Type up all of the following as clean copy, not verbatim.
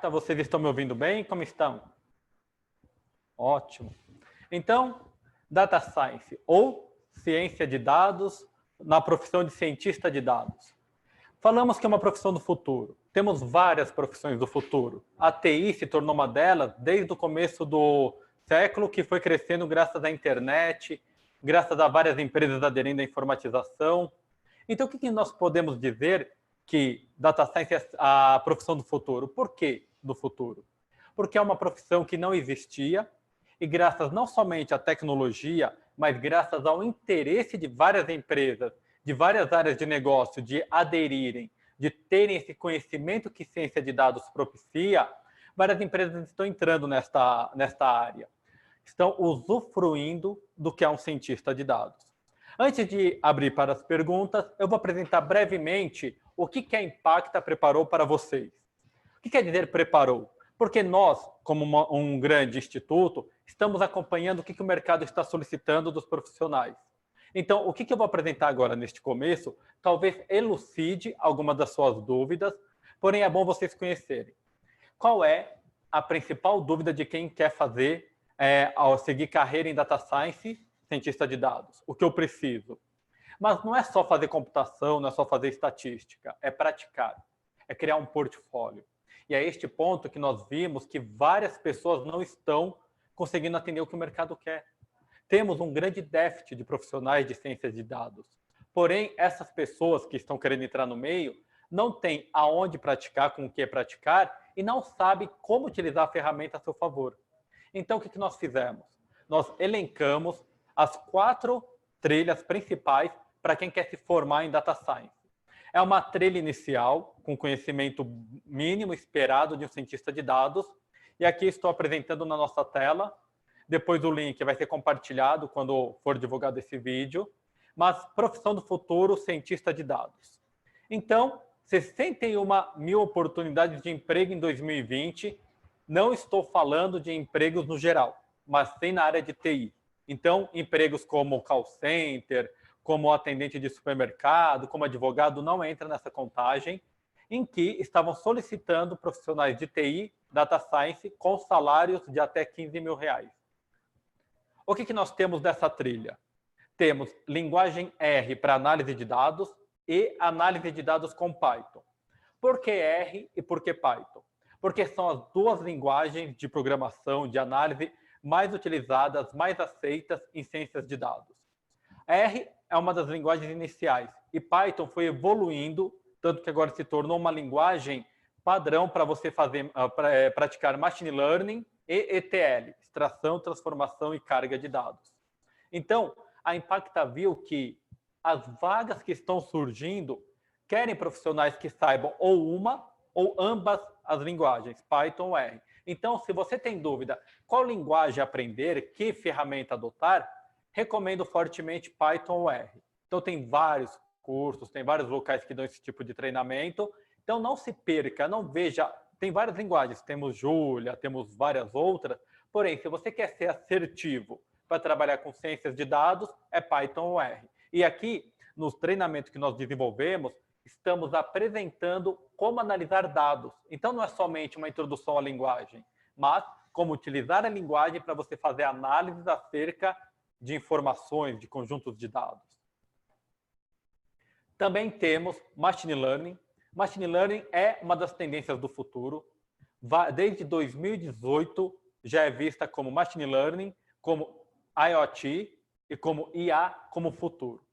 Vocês estão me ouvindo bem? Como estão? Ótimo. Então, Data Science, ou ciência de dados na profissão de cientista de dados. Falamos que é uma profissão do futuro. Temos várias profissões do futuro. A TI se tornou uma delas desde o começo do século, que foi crescendo graças à internet, graças a várias empresas aderindo à informatização. Então, o que nós podemos dizer que Data Science é a profissão do futuro? Por que do futuro? Porque é uma profissão que não existia e graças não somente à tecnologia, mas graças ao interesse de várias empresas, de várias áreas de negócio, de aderirem, de terem esse conhecimento que ciência de dados propicia, várias empresas estão entrando nesta área. Estão usufruindo do que é um cientista de dados. Antes de abrir para as perguntas, eu vou apresentar brevemente o que a Impacta preparou para vocês. O que quer dizer preparou? Porque nós, como um grande instituto, estamos acompanhando o que o mercado está solicitando dos profissionais. Então, o que eu vou apresentar agora neste começo, talvez elucide algumas das suas dúvidas, porém é bom vocês conhecerem. Qual é a principal dúvida de quem quer fazer, ao seguir carreira em Data Science, cientista de dados? O que eu preciso? Mas não é só fazer computação, não é só fazer estatística, é praticar, é criar um portfólio. E é este ponto que nós vimos que várias pessoas não estão conseguindo atender o que o mercado quer. Temos um grande déficit de profissionais de ciências de dados. Porém, essas pessoas que estão querendo entrar no meio não têm aonde praticar, com o que praticar, e não sabem como utilizar a ferramenta a seu favor. Então, o que nós fizemos? Nós elencamos as 4 trilhas principais para quem quer se formar em Data Science. É uma trilha inicial, com conhecimento mínimo esperado de um cientista de dados, e aqui estou apresentando na nossa tela. Depois o link vai ser compartilhado quando for divulgado esse vídeo. Mas profissão do futuro, cientista de dados. Então, 61 mil oportunidades de emprego em 2020. Não estou falando de empregos no geral, mas sim na área de TI. Então, empregos como call center, como atendente de supermercado, como advogado, não entra nessa contagem, em que estavam solicitando profissionais de TI, Data Science, com salários de até 15 mil reais. O que nós temos dessa trilha? Temos linguagem R para análise de dados e análise de dados com Python. Por que R e por que Python? Porque são as 2 linguagens de programação, de análise mais utilizadas, mais aceitas em ciências de dados. R é uma das linguagens iniciais e Python foi evoluindo, tanto que agora se tornou uma linguagem padrão para você praticar Machine Learning e ETL, extração, transformação e carga de dados. Então, a Impacta viu que as vagas que estão surgindo querem profissionais que saibam ou uma ou ambas as linguagens, Python ou R. Então, se você tem dúvida qual linguagem aprender, que ferramenta adotar, recomendo fortemente Python ou R. Então, tem vários cursos, tem vários locais que dão esse tipo de treinamento. Então, não se perca, não veja... Tem várias linguagens, temos Julia, temos várias outras. Porém, se você quer ser assertivo para trabalhar com ciências de dados, é Python ou R. E aqui, nos treinamentos que nós desenvolvemos, estamos apresentando como analisar dados. Então, não é somente uma introdução à linguagem, mas como utilizar a linguagem para você fazer análises acerca de informações, de conjuntos de dados. Também temos Machine Learning. Machine Learning é uma das tendências do futuro. Desde 2018, já é vista como Machine Learning, como IoT e como IA como futuro.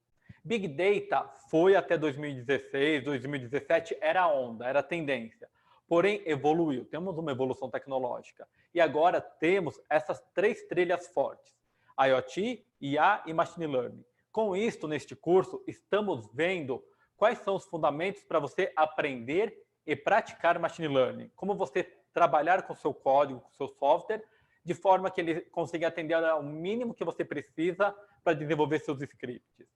Big Data foi até 2016, 2017, era a onda, era a tendência. Porém, evoluiu, temos uma evolução tecnológica. E agora temos essas 3 trilhas fortes. IoT, IA e Machine Learning. Com isto, neste curso, estamos vendo quais são os fundamentos para você aprender e praticar Machine Learning. Como você trabalhar com o seu código, com o seu software, de forma que ele consiga atender ao mínimo que você precisa para desenvolver seus scripts.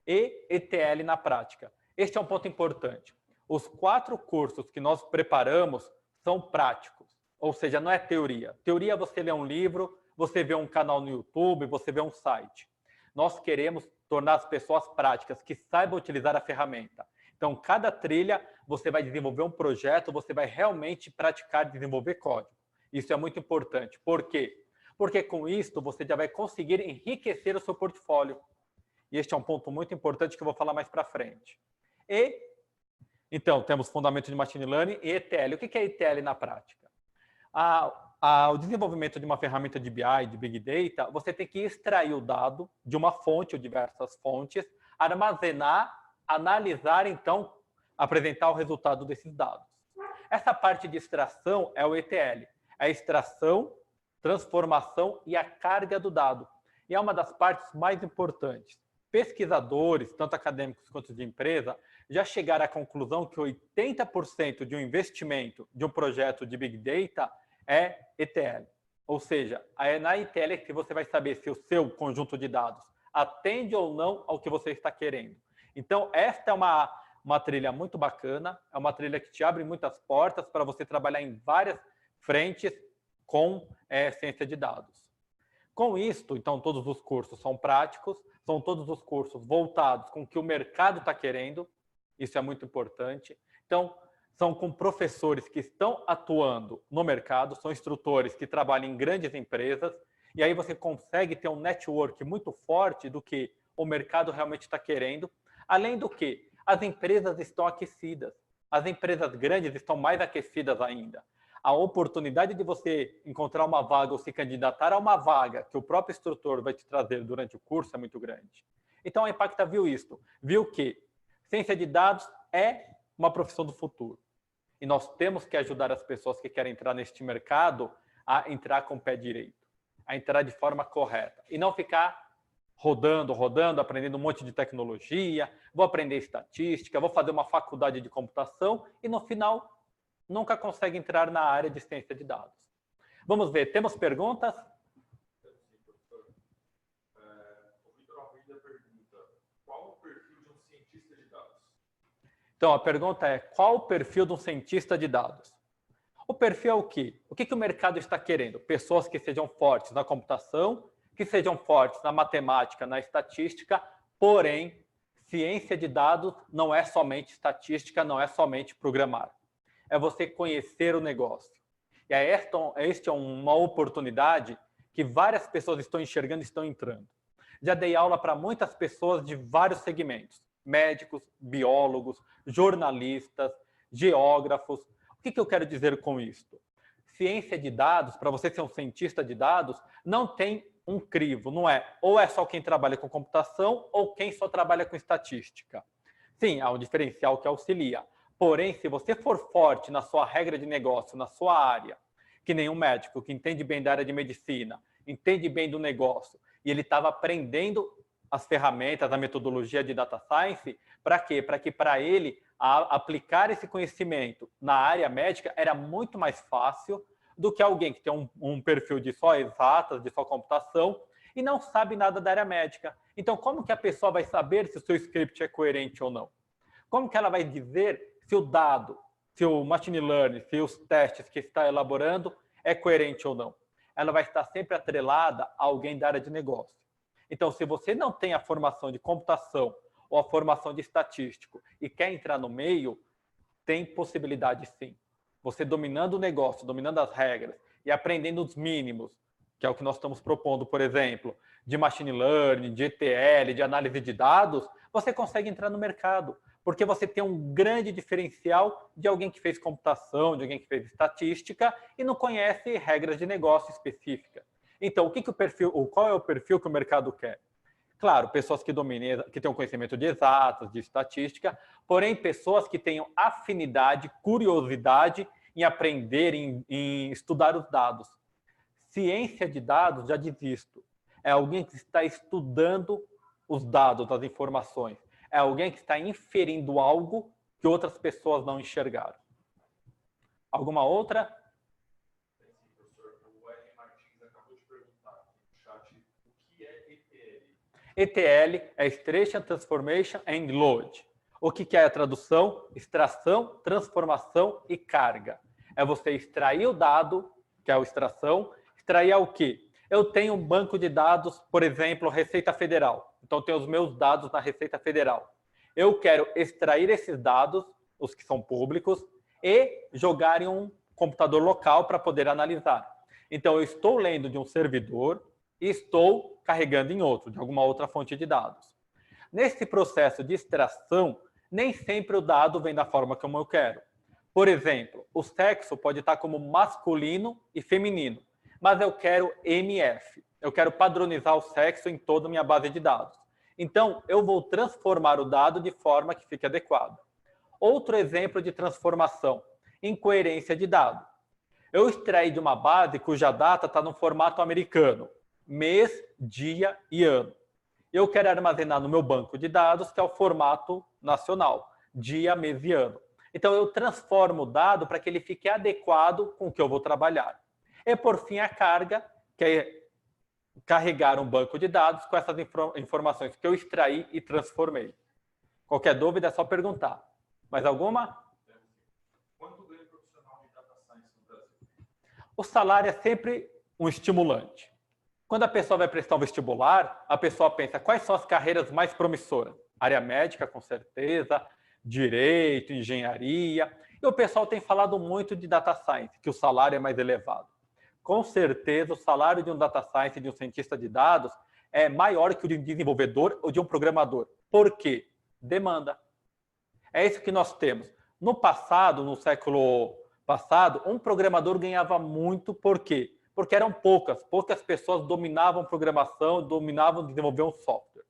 E ETL na prática. Este é um ponto importante. Os 4 cursos que nós preparamos são práticos, ou seja, não é teoria. Teoria você lê um livro, você vê um canal no YouTube, você vê um site. Nós queremos tornar as pessoas práticas, que saibam utilizar a ferramenta. Então, cada trilha, você vai desenvolver um projeto, você vai realmente praticar desenvolver código. Isso é muito importante. Por quê? Porque com isso, você já vai conseguir enriquecer o seu portfólio. E este é um ponto muito importante que eu vou falar mais para frente. Então, temos fundamento de Machine Learning e ETL. O que é ETL na prática? O desenvolvimento de uma ferramenta de BI, de Big Data, você tem que extrair o dado de uma fonte ou diversas fontes, armazenar, analisar, então, apresentar o resultado desses dados. Essa parte de extração é o ETL. É a extração, transformação e a carga do dado. E é uma das partes mais importantes. Pesquisadores, tanto acadêmicos quanto de empresa, já chegaram à conclusão que 80% de um investimento de um projeto de Big Data é ETL. Ou seja, é na ETL que você vai saber se o seu conjunto de dados atende ou não ao que você está querendo. Então, esta é uma trilha muito bacana, é uma trilha que te abre muitas portas para você trabalhar em várias frentes com ciência de dados. Com isto, então, todos os cursos são práticos, são todos os cursos voltados com o que o mercado está querendo, isso é muito importante. Então, são com professores que estão atuando no mercado, são instrutores que trabalham em grandes empresas, e aí você consegue ter um network muito forte do que o mercado realmente está querendo, além do que as empresas estão aquecidas, as empresas grandes estão mais aquecidas ainda. A oportunidade de você encontrar uma vaga ou se candidatar a uma vaga que o próprio instrutor vai te trazer durante o curso é muito grande. Então, a Impacta viu isso, viu que ciência de dados é uma profissão do futuro. E nós temos que ajudar as pessoas que querem entrar neste mercado a entrar com o pé direito, a entrar de forma correta e não ficar rodando, aprendendo um monte de tecnologia, vou aprender estatística, vou fazer uma faculdade de computação e no final nunca consegue entrar na área de ciência de dados. Vamos ver, temos perguntas? Então, a pergunta é, qual o perfil de um cientista de dados? O perfil é o quê? O que o mercado está querendo? Pessoas que sejam fortes na computação, que sejam fortes na matemática, na estatística, porém, ciência de dados não é somente estatística, não é somente programar. É você conhecer o negócio. E esta é uma oportunidade que várias pessoas estão enxergando e estão entrando. Já dei aula para muitas pessoas de vários segmentos. Médicos, biólogos, jornalistas, geógrafos. O que eu quero dizer com isso? Ciência de dados, para você ser um cientista de dados, não tem um crivo, não é ou é só quem trabalha com computação ou quem só trabalha com estatística. Sim, há um diferencial que auxilia. Porém, se você for forte na sua regra de negócio, na sua área, que nem um médico que entende bem da área de medicina, entende bem do negócio, e ele estava aprendendo as ferramentas, a metodologia de data science, para quê? Para que para ele aplicar esse conhecimento na área médica era muito mais fácil do que alguém que tem um perfil de só exatas, de só computação, e não sabe nada da área médica. Então, como que a pessoa vai saber se o seu script é coerente ou não? Como que ela vai dizer se o dado, se o machine learning, se os testes que está elaborando é coerente ou não? Ela vai estar sempre atrelada a alguém da área de negócio. Então, se você não tem a formação de computação ou a formação de estatístico e quer entrar no meio, tem possibilidade sim. Você dominando o negócio, dominando as regras e aprendendo os mínimos, que é o que nós estamos propondo, por exemplo, de machine learning, de ETL, de análise de dados, você consegue entrar no mercado, porque você tem um grande diferencial de alguém que fez computação, de alguém que fez estatística e não conhece regras de negócio específicas. Então, qual é o perfil que o mercado quer? Claro, pessoas que dominem, que tenham conhecimento de exatas, de estatística, porém pessoas que tenham afinidade, curiosidade em aprender, em estudar os dados. Ciência de dados, já diz isto, é alguém que está estudando os dados, as informações. É alguém que está inferindo algo que outras pessoas não enxergaram. Alguma outra? ETL é Extraction, Transformation and Load. O que é a tradução? Extração, transformação e carga. É você extrair o dado, que é a extração, extrair o quê? Eu tenho um banco de dados, por exemplo, Receita Federal. Então, eu tenho os meus dados na Receita Federal. Eu quero extrair esses dados, os que são públicos, e jogar em um computador local para poder analisar. Então, eu estou lendo de um servidor e estou carregando em outro, de alguma outra fonte de dados. Nesse processo de extração, nem sempre o dado vem da forma como eu quero. Por exemplo, o sexo pode estar como masculino e feminino, mas eu quero MF. Eu quero padronizar o sexo em toda a minha base de dados. Então, eu vou transformar o dado de forma que fique adequado. Outro exemplo de transformação, incoerência de dado. Eu extraí de uma base cuja data está no formato americano, mês, dia e ano. Eu quero armazenar no meu banco de dados, que é o formato nacional, dia, mês e ano. Então, eu transformo o dado para que ele fique adequado com o que eu vou trabalhar. E, por fim, a carga, que é carregar um banco de dados com essas informações que eu extraí e transformei. Qualquer dúvida é só perguntar. Mais alguma? Quanto ganha o profissional de data science no Brasil? O salário é sempre um estimulante. Quando a pessoa vai prestar um vestibular, a pessoa pensa quais são as carreiras mais promissoras. Área médica, com certeza, direito, engenharia. E o pessoal tem falado muito de data science, que o salário é mais elevado. Com certeza, o salário de um data science, de um cientista de dados, é maior que o de um desenvolvedor ou de um programador. Por quê? Demanda. É isso que nós temos. No passado, no século passado, um programador ganhava muito, por quê? Porque eram poucas pessoas dominavam programação, dominavam desenvolver um software.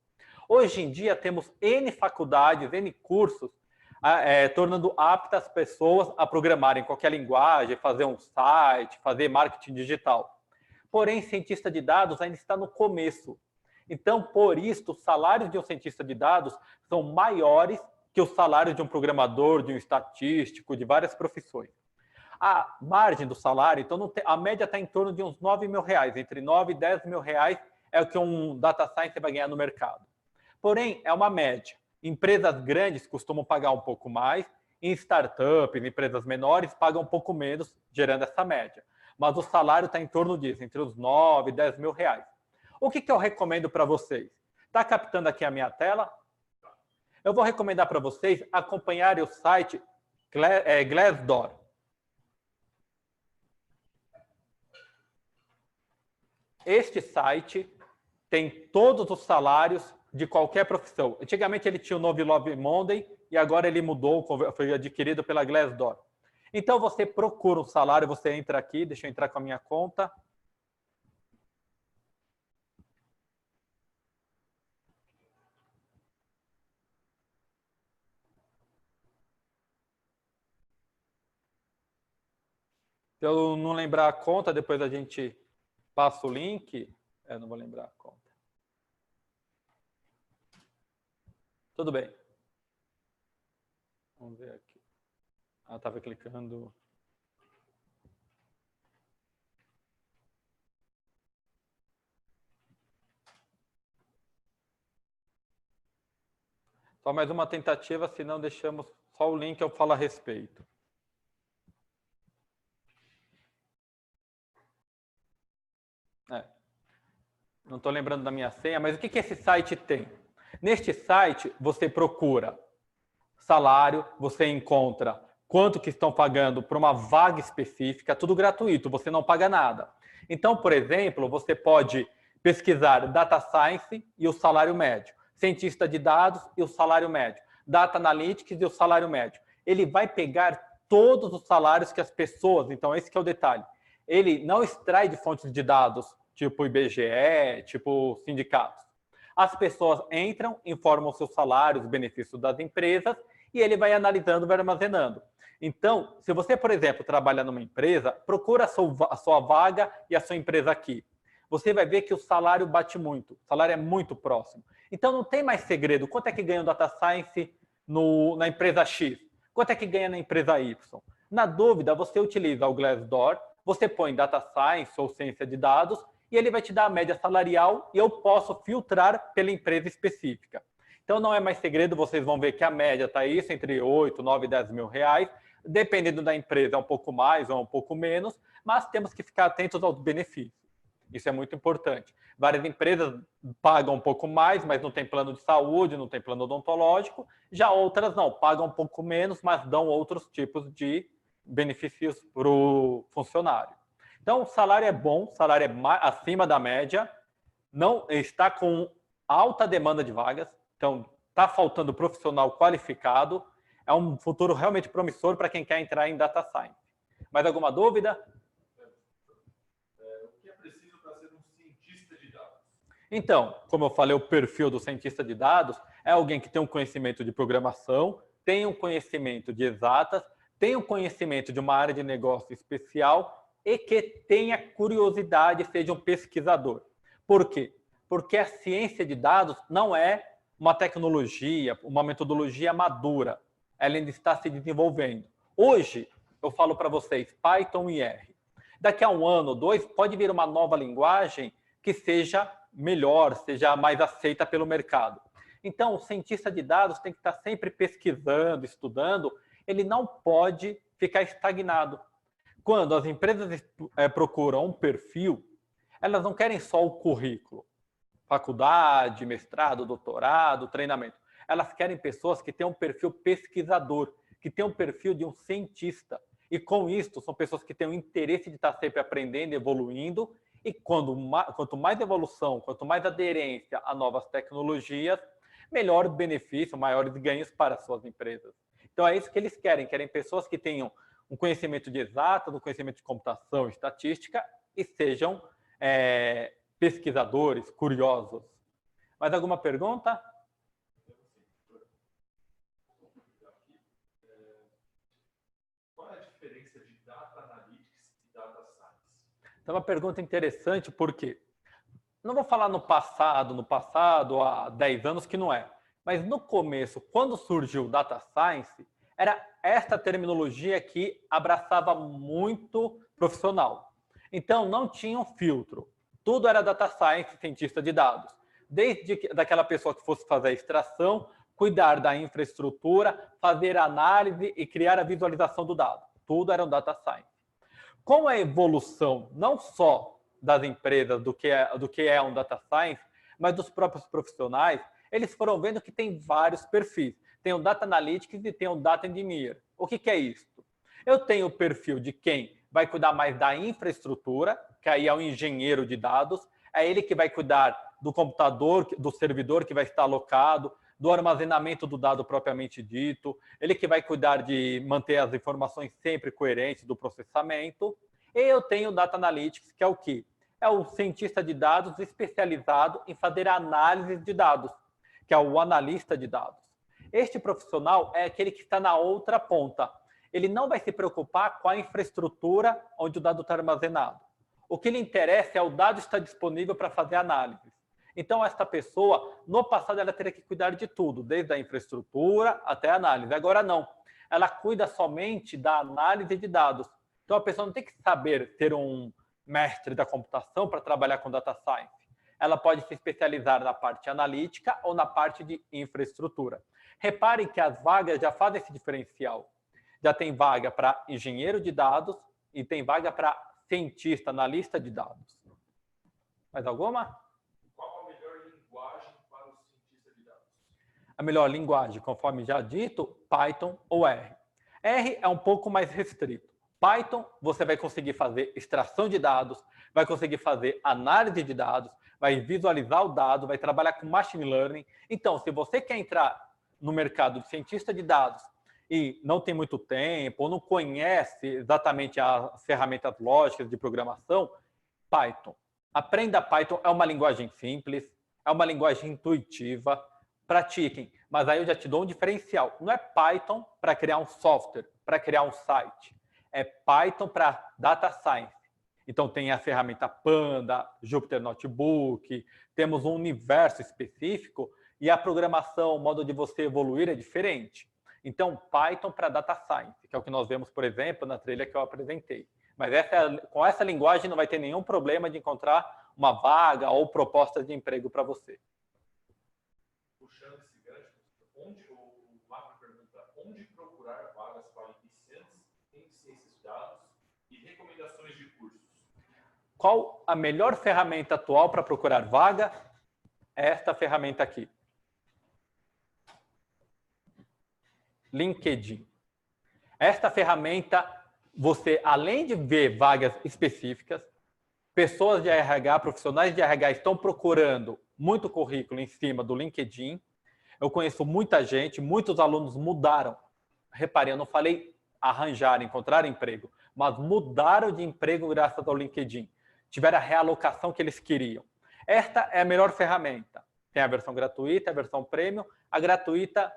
Hoje em dia, temos N faculdades, N cursos, tornando aptas as pessoas a programarem qualquer linguagem, fazer um site, fazer marketing digital. Porém, cientista de dados ainda está no começo. Então, por isso, os salários de um cientista de dados são maiores que os salários de um programador, de um estatístico, de várias profissões. A margem do salário, então, a média está em torno de uns R$9.000. Entre 9 e 10 mil reais é o que um data science vai ganhar no mercado. Porém, é uma média. Empresas grandes costumam pagar um pouco mais, em startups, empresas menores, pagam um pouco menos, gerando essa média. Mas o salário está em torno disso, entre os 9 e 10 mil reais. O que eu recomendo para vocês? Está captando aqui a minha tela? Eu vou recomendar para vocês acompanharem o site Glassdoor. Este site tem todos os salários de qualquer profissão. Antigamente ele tinha o Love Monday e agora ele mudou, foi adquirido pela Glassdoor. Então você procura um salário, você entra aqui, deixa eu entrar com a minha conta. Se eu não lembrar a conta, depois a gente passa o link. Eu não vou lembrar a conta. Tudo bem. Vamos ver aqui. Ah, estava clicando. Só mais uma tentativa, senão deixamos só o link, eu falo a respeito. Não estou lembrando da minha senha, mas o que esse site tem? Neste site, você procura salário, você encontra quanto que estão pagando por uma vaga específica, tudo gratuito, você não paga nada. Então, por exemplo, você pode pesquisar Data Science e o salário médio, cientista de dados e o salário médio, Data Analytics e o salário médio. Ele vai pegar todos os salários que as pessoas, então esse que é o detalhe, ele não extrai de fontes de dados tipo IBGE, tipo sindicatos. As pessoas entram, informam seus salários, benefícios das empresas, e ele vai analisando, vai armazenando. Então, se você, por exemplo, trabalha numa empresa, procura a sua vaga e a sua empresa aqui. Você vai ver que o salário bate muito, o salário é muito próximo. Então, não tem mais segredo. Quanto é que ganha o Data Science na empresa X? Quanto é que ganha na empresa Y? Na dúvida, você utiliza o Glassdoor, você põe Data Science ou Ciência de Dados, e ele vai te dar a média salarial e eu posso filtrar pela empresa específica. Então, não é mais segredo, vocês vão ver que a média está isso, entre 8, 9 e 10 mil reais. Dependendo da empresa, é um pouco mais ou um pouco menos, mas temos que ficar atentos aos benefícios. Isso é muito importante. Várias empresas pagam um pouco mais, mas não tem plano de saúde, não tem plano odontológico. Já outras não, pagam um pouco menos, mas dão outros tipos de benefícios para o funcionário. Então, o salário é bom, o salário é acima da média, não está com alta demanda de vagas, então está faltando profissional qualificado. É um futuro realmente promissor para quem quer entrar em Data Science. Mais alguma dúvida? O que é preciso para ser um cientista de dados? Então, como eu falei, o perfil do cientista de dados é alguém que tem um conhecimento de programação, tem um conhecimento de exatas, tem um conhecimento de uma área de negócio especial e que tenha curiosidade e seja um pesquisador. Por quê? Porque a ciência de dados não é uma tecnologia, uma metodologia madura. Ela ainda está se desenvolvendo. Hoje, eu falo para vocês Python e R. Daqui a um ano ou dois, pode vir uma nova linguagem que seja melhor, seja mais aceita pelo mercado. Então, o cientista de dados tem que estar sempre pesquisando, estudando, ele não pode ficar estagnado. Quando as empresas procuram um perfil, elas não querem só o currículo, faculdade, mestrado, doutorado, treinamento. Elas querem pessoas que tenham um perfil pesquisador, que tenham um perfil de um cientista. E com isso, são pessoas que têm o interesse de estar sempre aprendendo, evoluindo, e quanto mais evolução, quanto mais aderência a novas tecnologias, melhor benefício, maiores ganhos para as suas empresas. Então é isso que eles querem pessoas que tenham um conhecimento de exatas, um conhecimento de computação, estatística, e sejam pesquisadores, curiosos. Mais alguma pergunta? Qual é a diferença de Data Analytics e Data Science? Então, uma pergunta interessante, porque não vou falar no passado, há 10 anos, que não é. Mas no começo, quando surgiu o Data Science, era esta terminologia que abraçava muito profissional. Então, não tinha um filtro. Tudo era Data Science, cientista de dados. Desde daquela pessoa que fosse fazer a extração, cuidar da infraestrutura, fazer a análise e criar a visualização do dado. Tudo era um Data Science. Com a evolução, não só das empresas, do que é um Data Science, mas dos próprios profissionais, eles foram vendo que tem vários perfis. Tem o Data Analytics e tem o Data Engineer. O que é isso? Eu tenho o perfil de quem vai cuidar mais da infraestrutura, que aí é o engenheiro de dados, é ele que vai cuidar do computador, do servidor que vai estar alocado, do armazenamento do dado propriamente dito, ele que vai cuidar de manter as informações sempre coerentes do processamento. E eu tenho o Data Analytics, que é o quê? É o cientista de dados especializado em fazer análise de dados, que é o analista de dados. Este profissional é aquele que está na outra ponta. Ele não vai se preocupar com a infraestrutura onde o dado está armazenado. O que lhe interessa é o dado estar disponível para fazer análise. Então, esta pessoa, no passado, ela teria que cuidar de tudo, desde a infraestrutura até a análise. Agora, não. Ela cuida somente da análise de dados. Então, a pessoa não tem que saber ter um mestre da computação para trabalhar com data science. Ela pode se especializar na parte analítica ou na parte de infraestrutura. Reparem que as vagas já fazem esse diferencial. Já tem vaga para engenheiro de dados e tem vaga para cientista, analista de dados. Mais alguma? Qual a melhor linguagem para o cientista de dados? A melhor linguagem, conforme já dito, Python ou R. R é um pouco mais restrito. Python, você vai conseguir fazer extração de dados, vai conseguir fazer análise de dados, vai visualizar o dado, vai trabalhar com machine learning. Então, se você quer entrar no mercado de cientista de dados e não tem muito tempo, ou não conhece exatamente as ferramentas lógicas de programação, Python. Aprenda Python, é uma linguagem simples, é uma linguagem intuitiva, pratiquem. Mas aí eu já te dou um diferencial. Não é Python para criar um software, para criar um site. É Python para data science. Então tem a ferramenta Panda, Jupyter Notebook, temos um universo específico e a programação, o modo de você evoluir é diferente. Então, Python para data science, que é o que nós vemos, por exemplo, na trilha que eu apresentei. Mas com essa linguagem não vai ter nenhum problema de encontrar uma vaga ou propostas de emprego para você. Puxando esse gancho, o Marco pergunta onde procurar vagas para iniciantes em ciências de dados e recomendações de cursos. Qual a melhor ferramenta atual para procurar vaga? Esta ferramenta aqui. LinkedIn. Esta ferramenta, você, além de ver vagas específicas, pessoas de RH, profissionais de RH estão procurando muito currículo em cima do LinkedIn. Eu conheço muita gente, muitos alunos mudaram. Reparem, eu não falei arranjar, encontrar emprego, mas mudaram de emprego graças ao LinkedIn. Tiveram a realocação que eles queriam. Esta é a melhor ferramenta. Tem a versão gratuita, a versão premium. A gratuita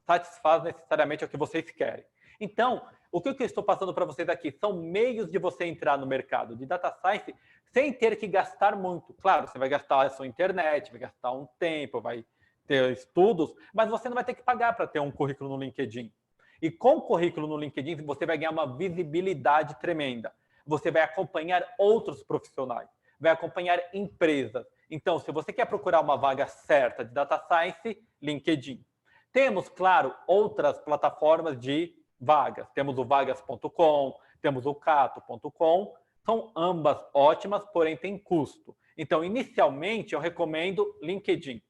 satisfaz necessariamente o que vocês querem. Então, o que eu estou passando para vocês aqui são meios de você entrar no mercado de Data Science sem ter que gastar muito. Claro, você vai gastar a sua internet, vai gastar um tempo, vai ter estudos, mas você não vai ter que pagar para ter um currículo no LinkedIn. E com o currículo no LinkedIn, você vai ganhar uma visibilidade tremenda. Você vai acompanhar outros profissionais, vai acompanhar empresas. Então, se você quer procurar uma vaga certa de Data Science, LinkedIn. Temos, claro, outras plataformas de vagas. Temos o vagas.com, temos o cato.com. São ambas ótimas, porém tem custo. Então, inicialmente, eu recomendo LinkedIn.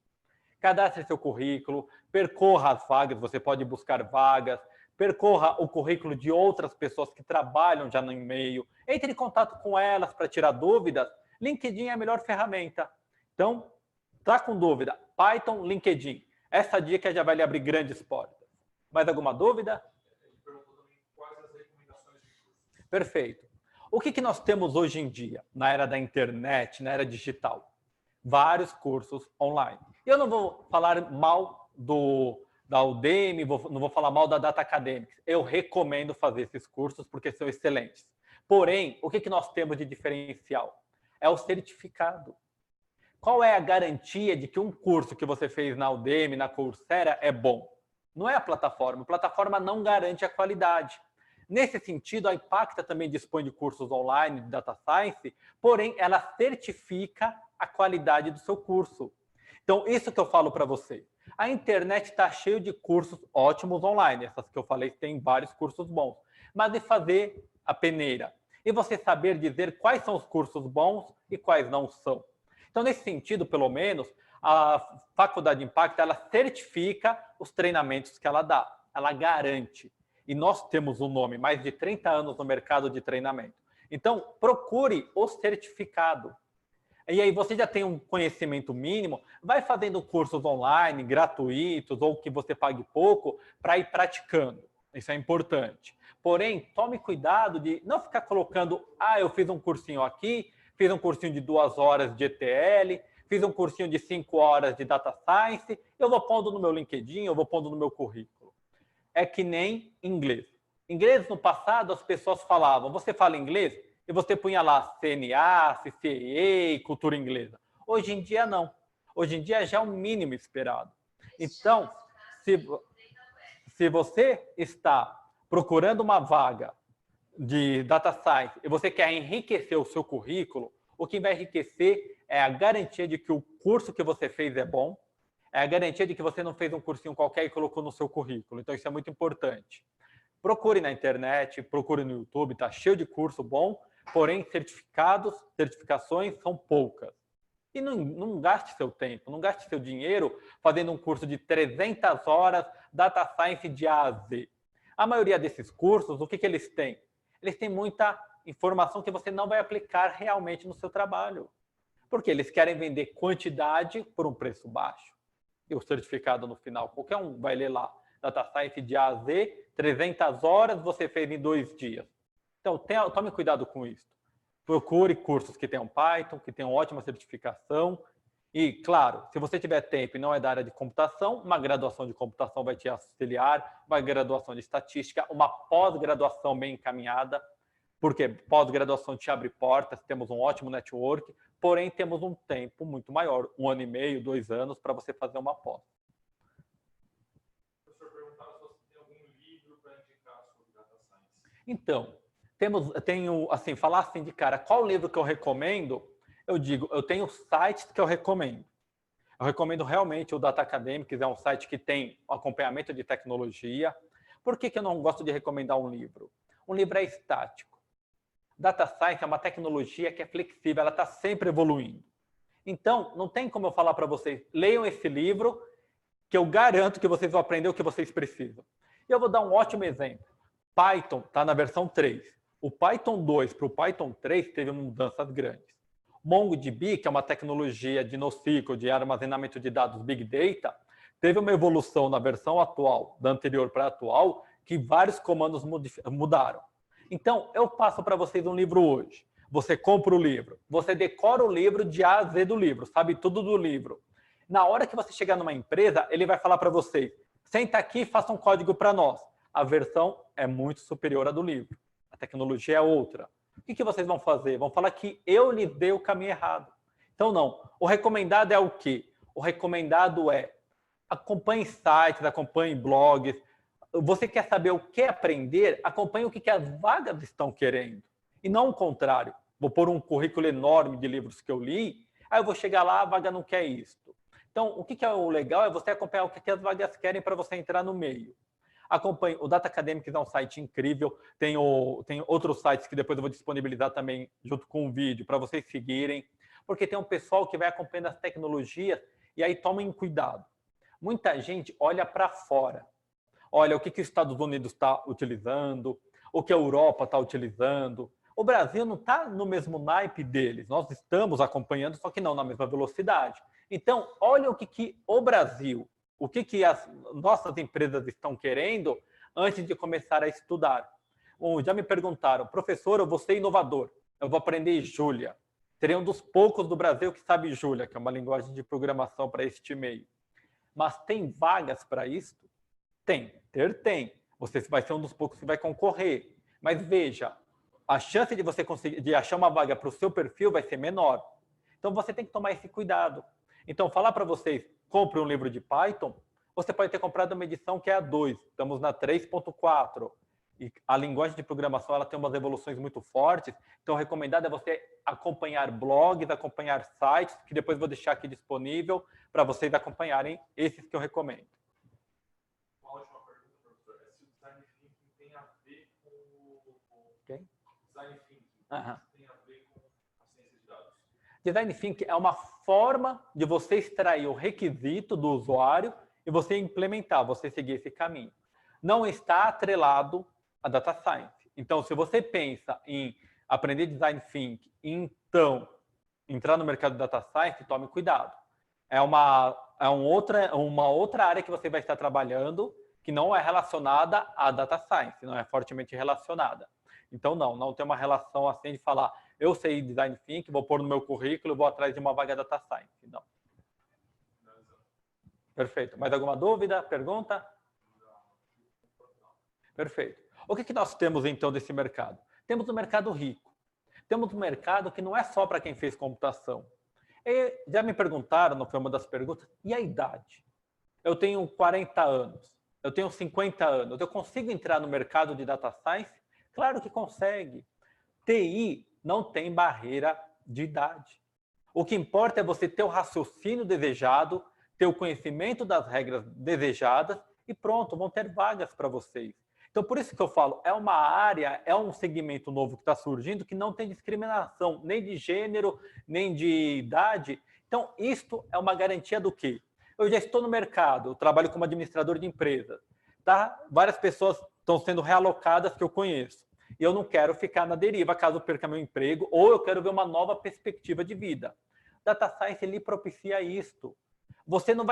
Cadastre seu currículo, percorra as vagas, você pode buscar vagas, percorra o currículo de outras pessoas que trabalham já no e-mail, entre em contato com elas para tirar dúvidas. LinkedIn é a melhor ferramenta. Então, tá com dúvida? Python, LinkedIn. Essa dica já vai lhe abrir grandes portas. Mais alguma dúvida? Ele perguntou também quais as recomendações de curso. Perfeito. O que nós temos hoje em dia, na era da internet, na era digital? Vários cursos online. Eu não vou falar mal da Udemy, não vou falar mal da Data Academics. Eu recomendo fazer esses cursos porque são excelentes. Porém, o que nós temos de diferencial? É o certificado. Qual é a garantia de que um curso que você fez na Udemy, na Coursera, é bom? Não é a plataforma. A plataforma não garante a qualidade. Nesse sentido, a Impacta também dispõe de cursos online de Data Science, porém, ela certifica a qualidade do seu curso. Então, isso que eu falo para você. A internet está cheia de cursos ótimos online. Essas que eu falei tem vários cursos bons. Mas de fazer a peneira. E você saber dizer quais são os cursos bons e quais não são. Então, nesse sentido, pelo menos, a Faculdade Impacta, ela certifica os treinamentos que ela dá. Ela garante. E nós temos um nome, mais de 30 anos no mercado de treinamento. Então, procure o certificado. E aí você já tem um conhecimento mínimo, vai fazendo cursos online, gratuitos, ou que você pague pouco, para ir praticando. Isso é importante. Porém, tome cuidado de não ficar colocando, eu fiz um cursinho aqui, fiz um cursinho de 2 horas de ETL, fiz um cursinho de 5 horas de Data Science, eu vou pondo no meu LinkedIn, eu vou pondo no meu currículo. É que nem inglês. Inglês, no passado, as pessoas falavam, você fala inglês? E você punha lá CNA, CCA, cultura inglesa. Hoje em dia, não. Hoje em dia, já é o mínimo esperado. Então, se você está procurando uma vaga de Data Science e você quer enriquecer o seu currículo, o que vai enriquecer é a garantia de que o curso que você fez é bom, é a garantia de que você não fez um cursinho qualquer e colocou no seu currículo. Então, isso é muito importante. Procure na internet, procure no YouTube, está cheio de curso bom, porém, certificações são poucas. E não gaste seu tempo, não gaste seu dinheiro fazendo um curso de 300 horas, Data Science de A a Z. A maioria desses cursos, o que eles têm? Eles têm muita informação que você não vai aplicar realmente no seu trabalho. Porque eles querem vender quantidade por um preço baixo. E o certificado no final, qualquer um vai ler lá, Data Science de A a Z, 300 horas você fez em 2 dias. Então, tome cuidado com isso. Procure cursos que tenham Python, que tenham ótima certificação. E, claro, se você tiver tempo e não é da área de computação, uma graduação de computação vai te auxiliar, uma graduação de estatística, uma pós-graduação bem encaminhada, porque pós-graduação te abre portas, temos um ótimo network, porém temos um tempo muito maior, 1 ano e meio, 2 anos, para você fazer uma pós. O professor perguntava se você tem algum livro para indicar sobre Data Science. Então, tenho, assim, falar assim de cara, qual livro que eu recomendo? Eu digo, eu tenho sites que eu recomendo. Eu recomendo realmente o Data Academics, é um site que tem acompanhamento de tecnologia. Por que eu não gosto de recomendar um livro? Um livro é estático. Data Science é uma tecnologia que é flexível, ela está sempre evoluindo. Então, não tem como eu falar para vocês, leiam esse livro, que eu garanto que vocês vão aprender o que vocês precisam. E eu vou dar um ótimo exemplo. Python está na versão 3. O Python 2 para o Python 3 teve mudanças grandes. MongoDB, que é uma tecnologia de NoSQL, de armazenamento de dados Big Data, teve uma evolução na versão atual, da anterior para a atual, que vários comandos mudaram. Então, eu passo para vocês um livro hoje. Você compra o livro, você decora o livro de A a Z do livro, sabe tudo do livro. Na hora que você chegar numa empresa, ele vai falar para vocês, senta aqui e faça um código para nós. A versão é muito superior à do livro. A tecnologia é outra. O que vocês vão fazer? Vão falar que eu lhes dei o caminho errado. Então, não. O recomendado é o quê? O recomendado é acompanhe sites, acompanhe blogs. Você quer saber o que aprender? Acompanhe o que as vagas estão querendo. E não o contrário. Vou pôr um currículo enorme de livros que eu li, aí eu vou chegar lá, a vaga não quer isso. Então, o que é o legal é você acompanhar o que as vagas querem para você entrar no meio. Acompanhe. O Data Academics é um site incrível. Tem outros sites que depois eu vou disponibilizar também junto com o vídeo para vocês seguirem. Porque tem um pessoal que vai acompanhando as tecnologias e aí tomem cuidado. Muita gente olha para fora. Olha o que os Estados Unidos está utilizando, o que a Europa está utilizando. O Brasil não está no mesmo naipe deles. Nós estamos acompanhando, só que não na mesma velocidade. Então, olha o que o Brasil, o que as nossas empresas estão querendo antes de começar a estudar. Já me perguntaram, professor, eu vou ser inovador, eu vou aprender Julia. Serei um dos poucos do Brasil que sabe Julia, que é uma linguagem de programação para este meio. Mas tem vagas para isso? Tem. Você vai ser um dos poucos que vai concorrer. Mas veja, a chance de você conseguir de achar uma vaga para o seu perfil vai ser menor. Então, você tem que tomar esse cuidado. Então, falar para vocês, compre um livro de Python, você pode ter comprado uma edição que é a 2, estamos na 3.4. E a linguagem de programação ela tem umas evoluções muito fortes, então o recomendado é você acompanhar blogs, acompanhar sites, que depois vou deixar aqui disponível para vocês acompanharem esses que eu recomendo. Uma última pergunta, professor, é se o Design Thinking tem a ver com... Quem? Design Thinking tem a ver com a ciência de dados. Design Thinking é uma forma de você extrair o requisito do usuário e você implementar, você seguir esse caminho. Não está atrelado a Data Science. Então, se você pensa em aprender Design Thinking e então entrar no mercado de Data Science, tome cuidado. É uma outra área que você vai estar trabalhando que não é relacionada à Data Science, não é fortemente relacionada. Então, não tem uma relação assim de falar eu sei Design Thinking, vou pôr no meu currículo, vou atrás de uma vaga Data Science. Não. Perfeito. Mais alguma dúvida? Pergunta? Perfeito. O que nós temos, então, desse mercado? Temos um mercado rico. Temos um mercado que não é só para quem fez computação. E já me perguntaram, não foi uma das perguntas, e a idade? Eu tenho 40 anos, eu tenho 50 anos, eu consigo entrar no mercado de Data Science? Claro que consegue. TI não tem barreira de idade. O que importa é você ter o raciocínio desejado, ter o conhecimento das regras desejadas e pronto, vão ter vagas para vocês. Então, por isso que eu falo, é uma área, é um segmento novo que está surgindo que não tem discriminação, nem de gênero, nem de idade. Então, isto é uma garantia do quê? Eu já estou no mercado, eu trabalho como administrador de empresas. Tá? Várias pessoas estão sendo realocadas que eu conheço. E eu não quero ficar na deriva caso eu perca meu emprego, ou eu quero ver uma nova perspectiva de vida. Data Science lhe propicia isto. Você não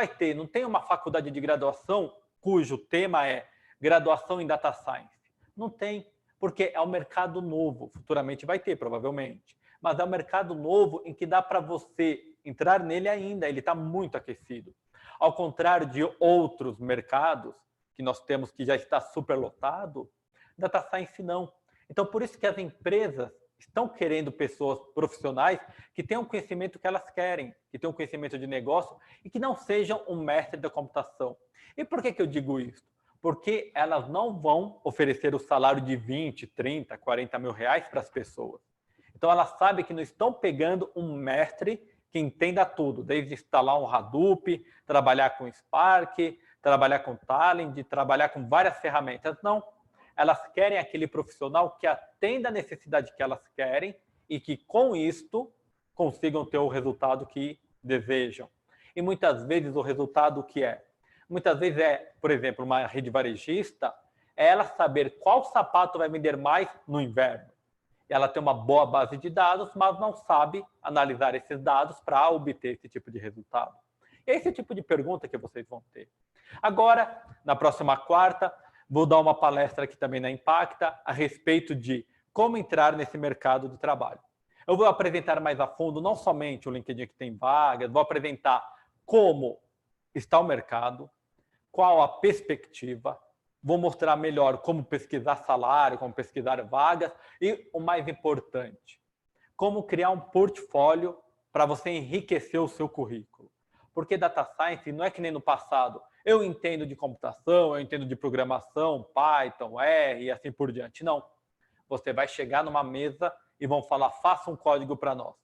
tem uma faculdade de graduação cujo tema é graduação em Data Science. Não tem, porque é um mercado novo. Futuramente vai ter, provavelmente. Mas é um mercado novo em que dá para você entrar nele ainda. Ele está muito aquecido. Ao contrário de outros mercados que nós temos que já está superlotado, Data Science não. Então, por isso que as empresas estão querendo pessoas profissionais que tenham o conhecimento que elas querem, que tenham conhecimento de negócio e que não sejam um mestre da computação. E por que eu digo isso? Porque elas não vão oferecer o salário de 20, 30, 40 mil reais para as pessoas. Então, elas sabem que não estão pegando um mestre que entenda tudo, desde instalar um Hadoop, trabalhar com Spark, trabalhar com Talend, trabalhar com várias ferramentas. Não. elas querem aquele profissional que atenda a necessidade que elas querem e que, com isto, consigam ter o resultado que desejam. E muitas vezes o resultado que é? Muitas vezes por exemplo, uma rede varejista, é ela saber qual sapato vai vender mais no inverno. Ela tem uma boa base de dados, mas não sabe analisar esses dados para obter esse tipo de resultado. Esse é o tipo de pergunta que vocês vão ter. Agora, na próxima quarta, vou dar uma palestra aqui também na Impacta a respeito de como entrar nesse mercado de trabalho. Eu vou apresentar mais a fundo não somente o LinkedIn que tem vagas, vou apresentar como está o mercado, qual a perspectiva, vou mostrar melhor como pesquisar salário, como pesquisar vagas e, o mais importante, como criar um portfólio para você enriquecer o seu currículo. Porque Data Science não é que nem no passado. Eu entendo de computação, eu entendo de programação, Python, R e assim por diante. Não. Você vai chegar numa mesa e vão falar, faça um código para nós.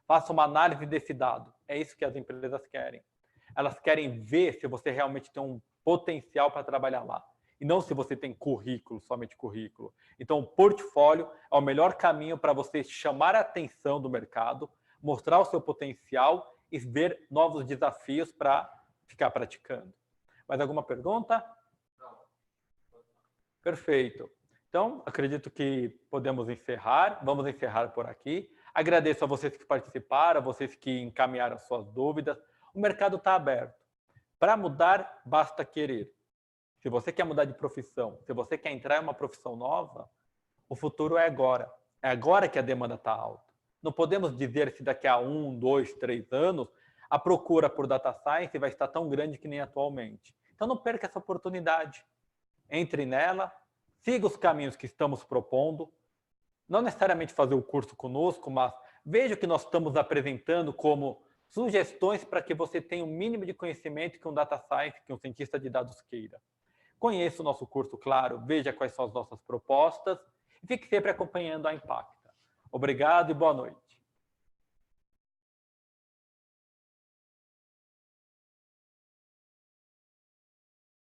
Faça uma análise desse dado. É isso que as empresas querem. Elas querem ver se você realmente tem um potencial para trabalhar lá. E não se você tem currículo, somente currículo. Então, o portfólio é o melhor caminho para você chamar a atenção do mercado, mostrar o seu potencial e ver novos desafios para ficar praticando. Mais alguma pergunta? Não. Perfeito. Então, acredito que podemos encerrar. Vamos encerrar por aqui. Agradeço a vocês que participaram, a vocês que encaminharam suas dúvidas. O mercado está aberto. Para mudar, basta querer. Se você quer mudar de profissão, se você quer entrar em uma profissão nova, o futuro é agora. É agora que a demanda está alta. Não podemos dizer se daqui a 1, 2, 3 anos a procura por data science vai estar tão grande que nem atualmente. Então não perca essa oportunidade. Entre nela, siga os caminhos que estamos propondo. Não necessariamente fazer o curso conosco, mas veja o que nós estamos apresentando como sugestões para que você tenha o mínimo de conhecimento que um data science, que um cientista de dados queira. Conheça o nosso curso, claro, veja quais são as nossas propostas e fique sempre acompanhando a Impacta. Obrigado e boa noite.